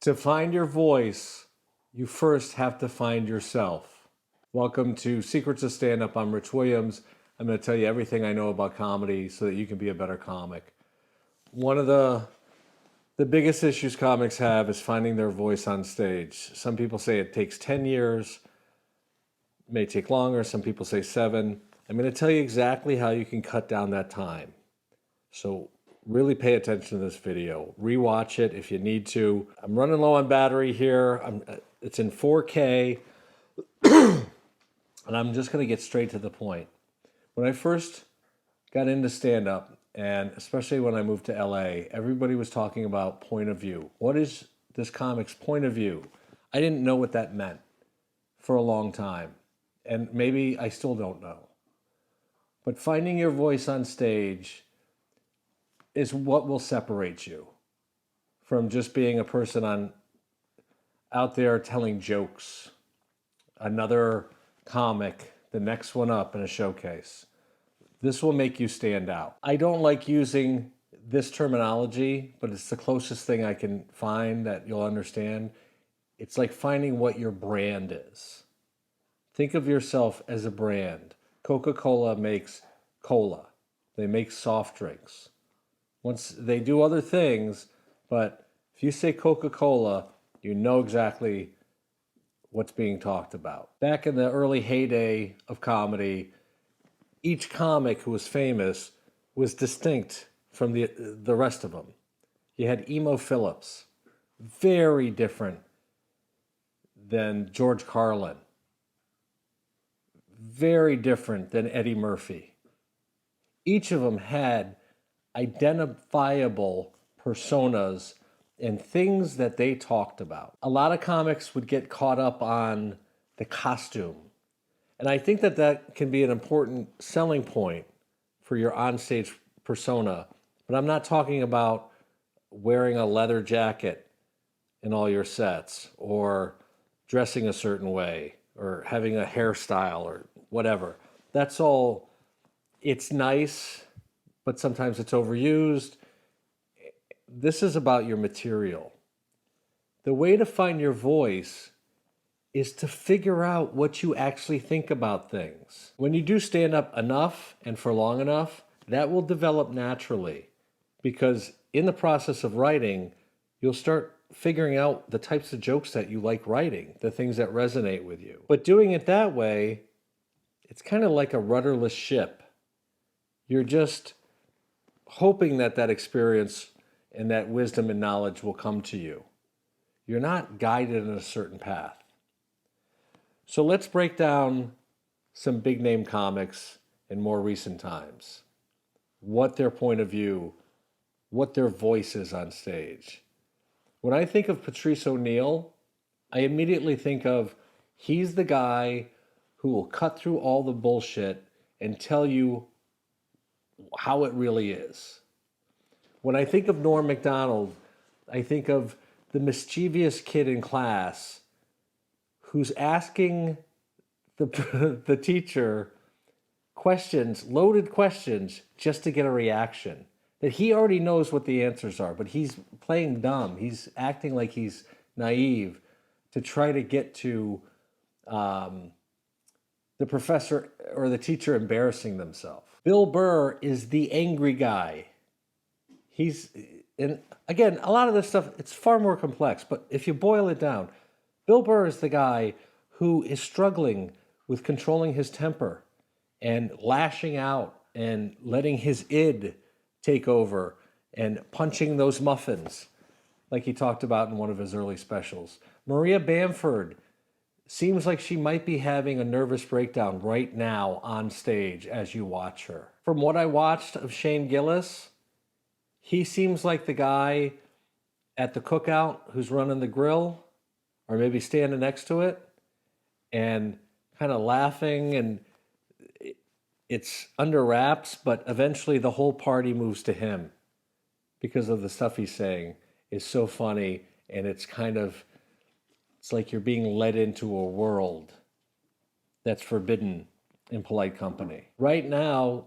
To find your voice, you first have to find yourself. Welcome to Secrets of Stand-Up. I'm Rich Williams. I'm going to tell you everything I know about comedy so that you can be a better comic. One of the biggest issues comics have is finding their voice on stage. Some people say it takes 10 years, it may take longer. Some people say 7. I'm going to tell you exactly how you can cut down that time. So really pay attention to this video. Rewatch it if you need to. I'm running low on battery here. It's in 4K. And I'm just going to get straight to the point. When I first got into stand-up, and especially when I moved to LA, everybody was talking about point of view. What is this comic's point of view? I didn't know what that meant for a long time. And maybe I still don't know. But finding your voice on stage is what will separate you from just being a person out there telling jokes, another comic, the next one up in a showcase. This will make you stand out. I don't like using this terminology, but it's the closest thing I can find that you'll understand. It's like finding what your brand is. Think of yourself as a brand. Coca-Cola makes cola. They make soft drinks. Once they do other things, but if you say Coca-Cola, you know exactly what's being talked about. Back in the early heyday of comedy, each comic who was famous was distinct from the rest of them. You had Emo Phillips, very different than George Carlin, very different than Eddie Murphy. Each of them had identifiable personas and things that they talked about. A lot of comics would get caught up on the costume. And I think that can be an important selling point for your onstage persona. But I'm not talking about wearing a leather jacket in all your sets or dressing a certain way or having a hairstyle or whatever. That's all, it's nice, but sometimes it's overused. This is about your material. The way to find your voice is to figure out what you actually think about things. When you do stand up enough and for long enough, that will develop naturally, because in the process of writing, you'll start figuring out the types of jokes that you like writing, the things that resonate with you. But doing it that way, it's kind of like a rudderless ship. You're just hoping that experience and that wisdom and knowledge will come to you. You're not guided in a certain path. So let's break down some big name comics in more recent times. What their point of view, what their voice is on stage. When I think of Patrice O'Neal, I immediately think of he's the guy who will cut through all the bullshit and tell you how it really is. When I think of Norm Macdonald, I think of the mischievous kid in class who's asking the teacher questions, loaded questions, just to get a reaction. That he already knows what the answers are, but he's playing dumb. He's acting like he's naive to try to get to the professor or the teacher embarrassing themselves. Bill Burr is the angry guy. And again, a lot of this stuff, it's far more complex, but if you boil it down, Bill Burr is the guy who is struggling with controlling his temper and lashing out and letting his id take over and punching those muffins, like he talked about in one of his early specials. Maria Bamford seems like she might be having a nervous breakdown right now on stage as you watch her. From what I watched of Shane Gillis, he seems like the guy at the cookout who's running the grill, or maybe standing next to it, and kind of laughing, and it's under wraps, but eventually the whole party moves to him because of the stuff he's saying is so funny, and it's like you're being led into a world that's forbidden in polite company. Right now,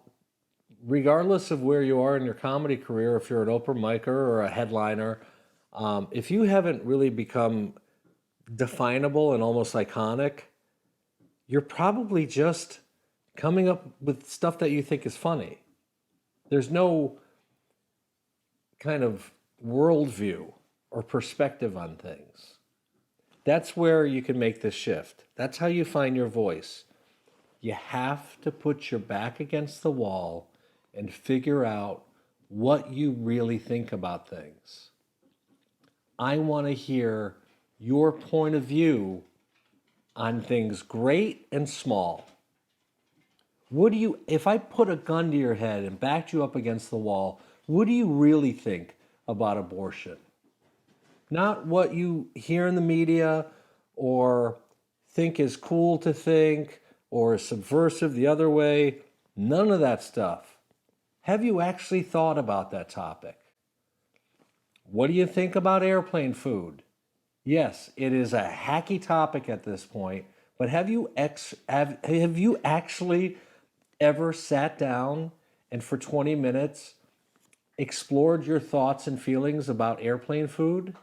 regardless of where you are in your comedy career, if you're an open micer or a headliner, If you haven't really become definable and almost iconic, you're probably just coming up with stuff that you think is funny. There's no kind of worldview or perspective on things. That's where you can make the shift. That's how you find your voice. You have to put your back against the wall and figure out what you really think about things. I want to hear your point of view on things great and small. What do you, if I put a gun to your head and backed you up against the wall, what do you really think about abortion? Not what you hear in the media or think is cool to think or is subversive the other way. None of that stuff. Have you actually thought about that topic? What do you think about airplane food? Yes, it is a hacky topic at this point, but have you actually ever sat down and for 20 minutes explored your thoughts and feelings about airplane food?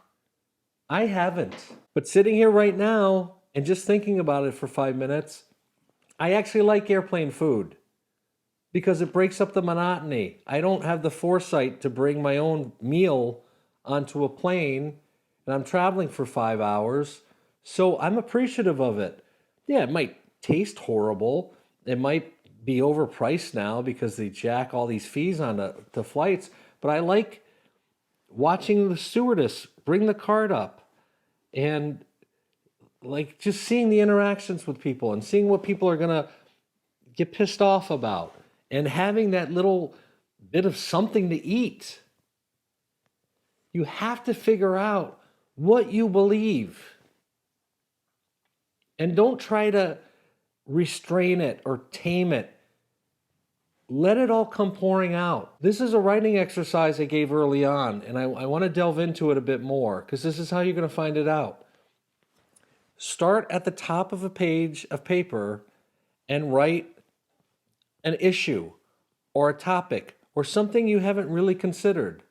I haven't. But sitting here right now and just thinking about it for 5 minutes, I actually like airplane food because it breaks up the monotony. I don't have the foresight to bring my own meal onto a plane, and I'm traveling for 5 hours, so I'm appreciative of it. Yeah, it might taste horrible. It might be overpriced now because they jack all these fees on the flights, but I like watching the stewardess bring the cart up and like just seeing the interactions with people and seeing what people are going to get pissed off about and having that little bit of something to eat. You have to figure out what you believe. And don't try to restrain it or tame it. Let it all come pouring out. This is a writing exercise I gave early on, and I want to delve into it a bit more because this is how you're going to find it out. Start at the top of a page of paper and write an issue or a topic or something you haven't really considered.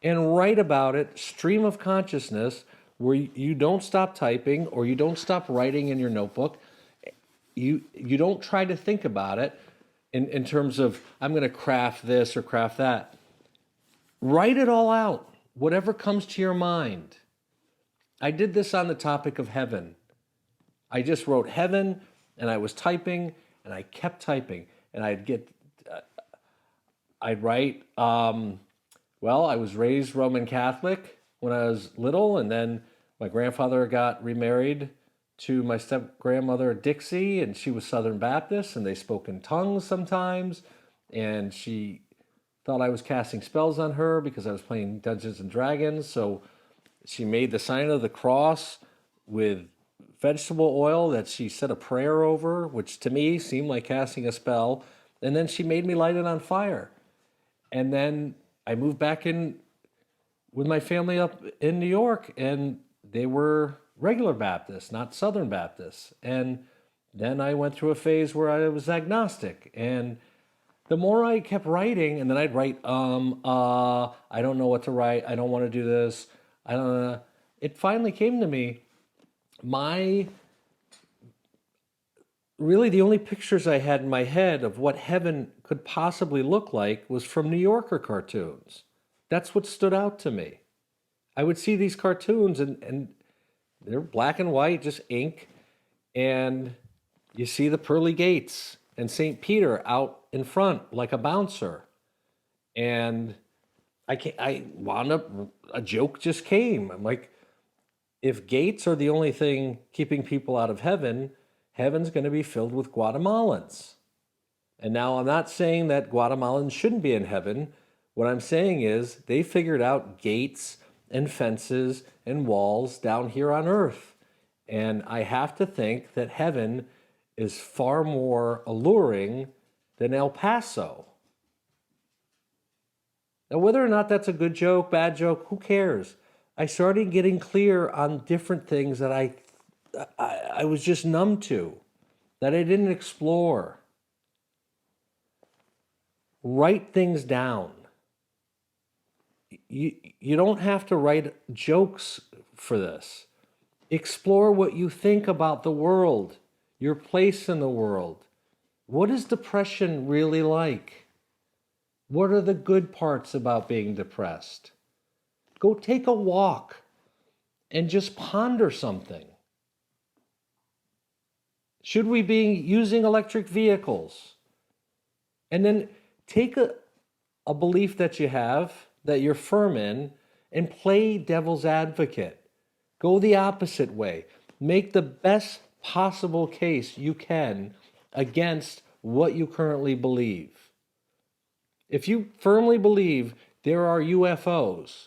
And write about it, stream of consciousness, where you don't stop typing or you don't stop writing in your notebook. You don't try to think about it in terms of, I'm going to craft this or craft that. Write it all out, whatever comes to your mind. I did this on the topic of heaven. I just wrote heaven, and I was typing, and I kept typing. And I'd write, well, I was raised Roman Catholic when I was little, and then my grandfather got remarried to my step-grandmother, Dixie, and she was Southern Baptist, and they spoke in tongues sometimes, and she thought I was casting spells on her because I was playing Dungeons and Dragons, so she made the sign of the cross with vegetable oil that she said a prayer over, which to me seemed like casting a spell, and then she made me light it on fire. And then I moved back in with my family up in New York, and they were regular Baptists, not Southern Baptists. And then I went through a phase where I was agnostic. And the more I kept writing, and then I'd write, I don't know what to write. I don't want to do this. I don't know. It finally came to me. Really the only pictures I had in my head of what heaven could possibly look like was from New Yorker cartoons. That's what stood out to me. I would see these cartoons and they're black and white, just ink, and you see the pearly gates and St. Peter out in front like a bouncer. And I wound up, a joke just came. I'm like, if gates are the only thing keeping people out of heaven, heaven's going to be filled with Guatemalans. And now I'm not saying that Guatemalans shouldn't be in heaven. What I'm saying is they figured out gates and fences and walls down here on earth. And I have to think that heaven is far more alluring than El Paso. Now, whether or not that's a good joke, bad joke, who cares? I started getting clear on different things that I was just numb to, that I didn't explore. Write things down. you don't have to write jokes for this. Explore what you think about the world, your place in the world. What is depression really like? What are the good parts about being depressed? Go take a walk and just ponder something. Should we be using electric vehicles? And then take a belief that you have, that you're firm in, and play devil's advocate. Go the opposite way. Make the best possible case you can against what you currently believe. If you firmly believe there are UFOs,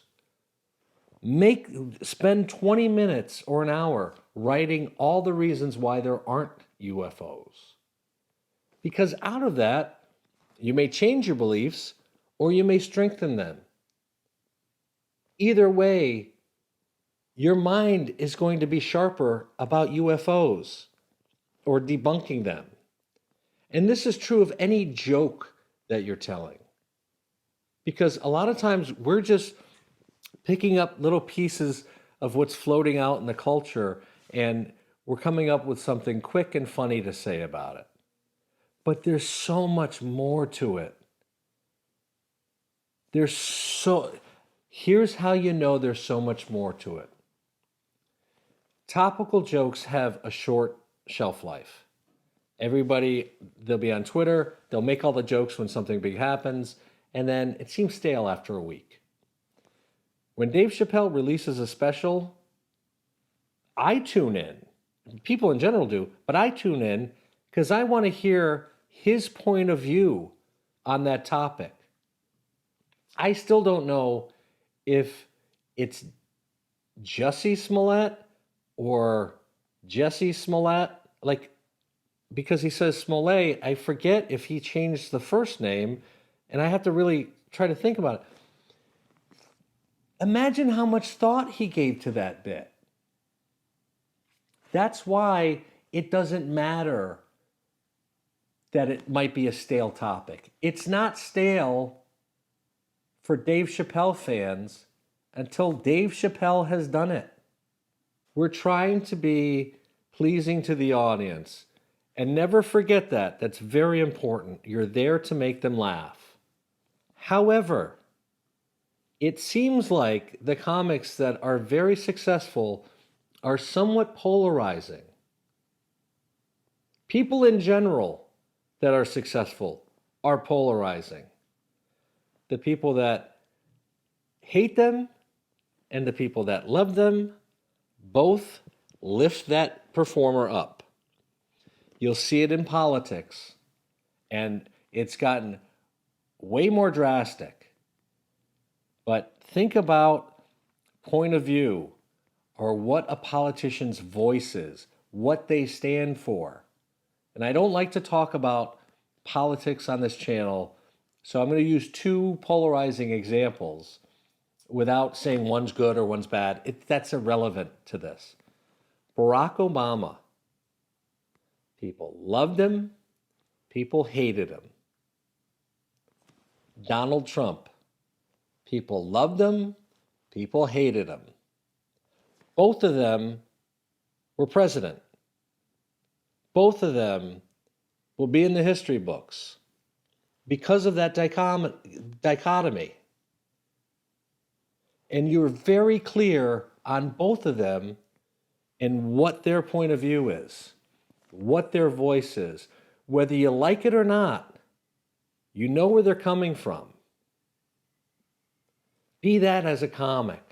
spend 20 minutes or an hour writing all the reasons why there aren't UFOs. Because out of that, you may change your beliefs or you may strengthen them. Either way, your mind is going to be sharper about UFOs or debunking them. And this is true of any joke that you're telling. Because a lot of times we're just picking up little pieces of what's floating out in the culture and we're coming up with something quick and funny to say about it. But there's so much more to it. Here's how you know there's so much more to it. Topical jokes have a short shelf life. They'll be on Twitter, they'll make all the jokes when something big happens, and then it seems stale after a week. When Dave Chappelle releases a special, I tune in. People in general do, but I tune in because I want to hear his point of view on that topic. I still don't know if it's Jussie Smollett or Jesse Smollett. Because he says Smollett, I forget if he changed the first name, and I have to really try to think about it. Imagine how much thought he gave to that bit. That's why it doesn't matter that it might be a stale topic. It's not stale for Dave Chappelle fans until Dave Chappelle has done it. We're trying to be pleasing to the audience. And never forget that. That's very important. You're there to make them laugh. However, it seems like the comics that are very successful are somewhat polarizing. People in general that are successful are polarizing. The people that hate them and the people that love them both lift that performer up. You'll see it in politics, and it's gotten way more drastic. But think about point of view or what a politician's voice is, what they stand for. And I don't like to talk about politics on this channel, so I'm going to use two polarizing examples without saying one's good or one's bad. That's irrelevant to this. Barack Obama. People loved him. People hated him. Donald Trump. People loved him. People hated him. Both of them were president. Both of them will be in the history books because of that dichotomy. And you're very clear on both of them and what their point of view is, what their voice is. Whether you like it or not, you know where they're coming from. Be that as a comic.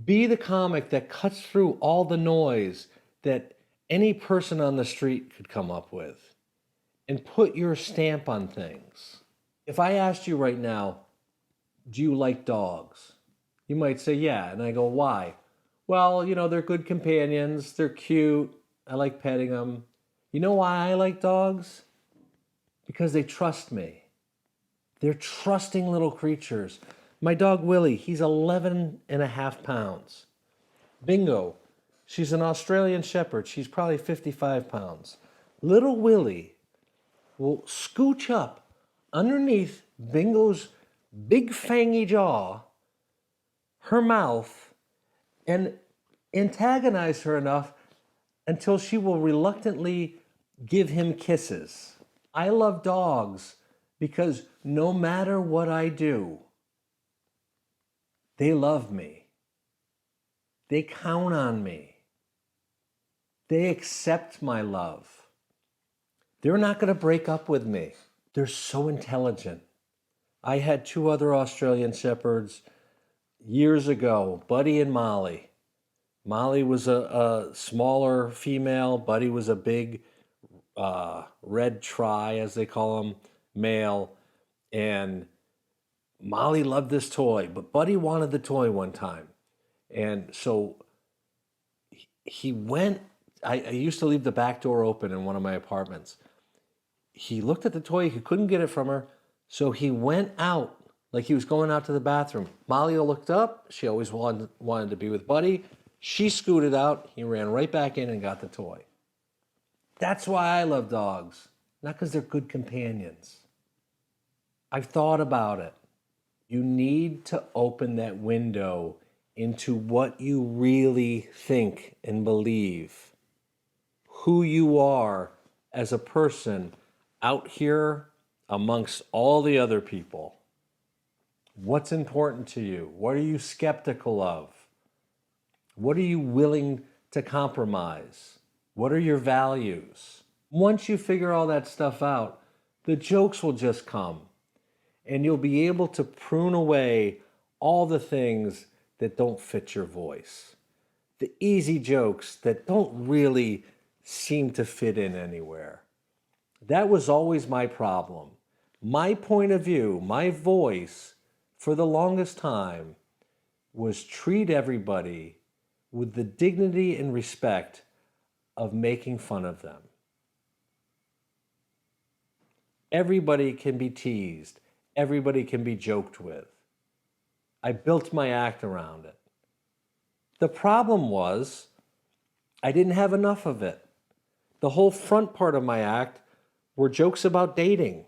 Be the comic that cuts through all the noise that any person on the street could come up with and put your stamp on things. If I asked you right now, do you like dogs? You might say, yeah. And I go, why? Well, they're good companions. They're cute. I like petting them. You know why I like dogs? Because they trust me. They're trusting little creatures. My dog Willie, he's 11 and a half pounds. Bingo, she's an Australian Shepherd. She's probably 55 pounds. Little Willie will scooch up underneath Bingo's big fangy jaw her mouth and antagonize her enough until she will reluctantly give him kisses. I love dogs because no matter what I do, they love me. They count on me. They accept my love. They're not going to break up with me. They're so intelligent. I had 2 other Australian Shepherds years ago, Buddy and Molly. Molly was a smaller female. Buddy was a big red tri, as they call him, male. And Molly loved this toy, but Buddy wanted the toy one time. And so he went, I used to leave the back door open in one of my apartments. He looked at the toy, he couldn't get it from her, so he went out like he was going out to the bathroom. Molly looked up, she always wanted to be with Buddy. She scooted out, he ran right back in and got the toy. That's why I love dogs, not because they're good companions. I've thought about it. You need to open that window into what you really think and believe, who you are as a person out here amongst all the other people. What's important to you? What are you skeptical of? What are you willing to compromise? What are your values? Once you figure all that stuff out, the jokes will just come. And you'll be able to prune away all the things that don't fit your voice. The easy jokes that don't really seem to fit in anywhere. That was always my problem. My point of view, my voice, for the longest time, was treat everybody with the dignity and respect of making fun of them. Everybody can be teased. Everybody can be joked with. I built my act around it. The problem was I didn't have enough of it. The whole front part of my act were jokes about dating.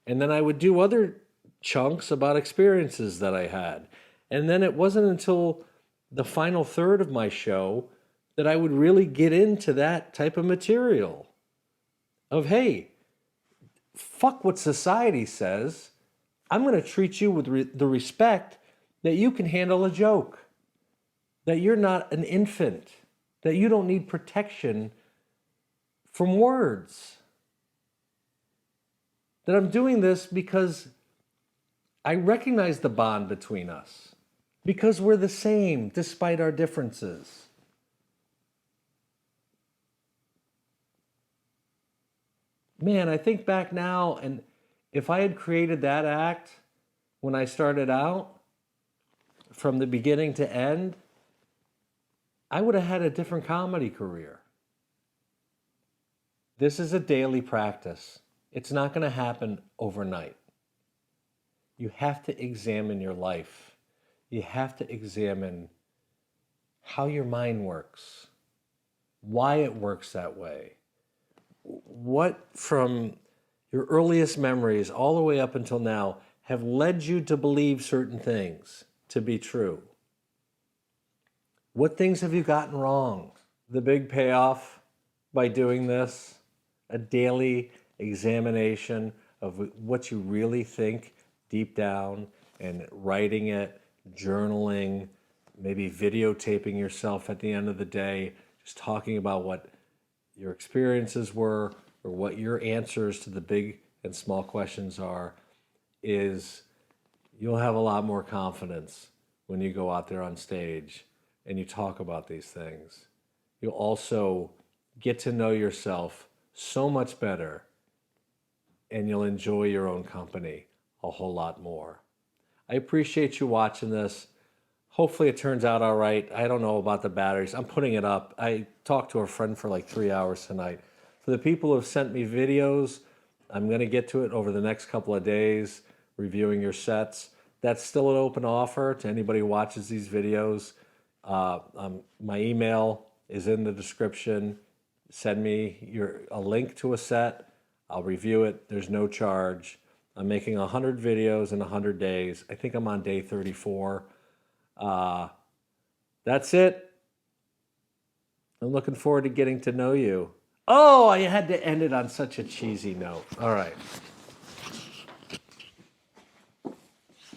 And then I would do other chunks about experiences that I had. And then it wasn't until the final third of my show that I would really get into that type of material. Of, hey, fuck what society says. I'm going to treat you with the respect that you can handle a joke, that you're not an infant, that you don't need protection from words. That I'm doing this because I recognize the bond between us, because we're the same despite our differences. Man, I think back now, and if I had created that act when I started out, from the beginning to end, I would have had a different comedy career. This is a daily practice. It's not going to happen overnight. You have to examine your life. You have to examine how your mind works, why it works that way. What from your earliest memories all the way up until now have led you to believe certain things to be true? What things have you gotten wrong? The big payoff by doing this, a daily examination of what you really think deep down and writing it, journaling, maybe videotaping yourself at the end of the day, just talking about what your experiences were or what your answers to the big and small questions are, is you'll have a lot more confidence when you go out there on stage and you talk about these things. You'll also get to know yourself so much better, and you'll enjoy your own company a whole lot more. I appreciate you watching this. Hopefully it turns out all right. I don't know about the batteries. I'm putting it up. I talked to a friend for like 3 hours tonight. For the people who have sent me videos, I'm going to get to it over the next couple of days, reviewing your sets. That's still an open offer to anybody who watches these videos. My email is in the description. Send me a link to a set. I'll review it. There's no charge. I'm making 100 videos in 100 days. I think I'm on day 34. That's it. I'm looking forward to getting to know you. Oh, I had to end it on such a cheesy note. All right.